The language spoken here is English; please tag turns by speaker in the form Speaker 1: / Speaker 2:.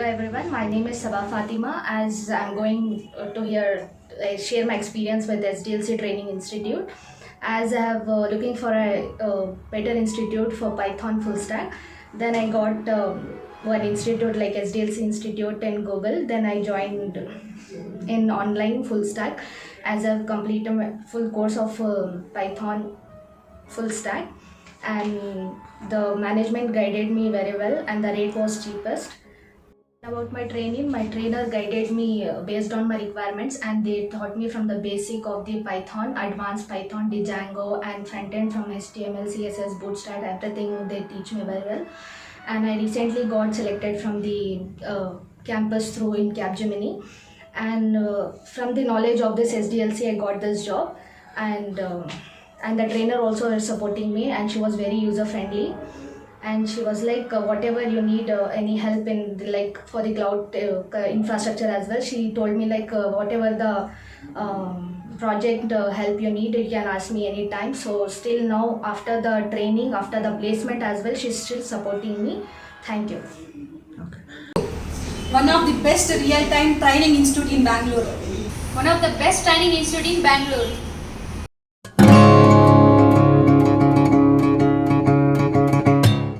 Speaker 1: everyone, my name is Saba Fathima. As I'm going to here share my experience with SDLC Training Institute. As I have looking for a better institute for Python full stack, then I got one institute like SDLC Institute in Google. Then I joined in online full stack as I've completed my full course of Python full stack, and the management guided me very well and the rate was cheapest. About my training, my trainer guided me based on my requirements, and they taught me from the basic of the Python, advanced Python, the Django, and front end from HTML, CSS, Bootstrap, everything they teach me very well. And I recently got selected from the campus through in Capgemini, and from the knowledge of this SDLC, I got this job, and the trainer also is supporting me, and she was very user friendly. And she was like, whatever you need, any help in the, like for the cloud infrastructure as well, she told me like whatever the project help you need, you can ask me anytime. So still now, after the training, after the placement as well, she's still supporting me. Thank you.
Speaker 2: One of the best real-time training institute in Bangalore.
Speaker 3: One of the best training institute in Bangalore.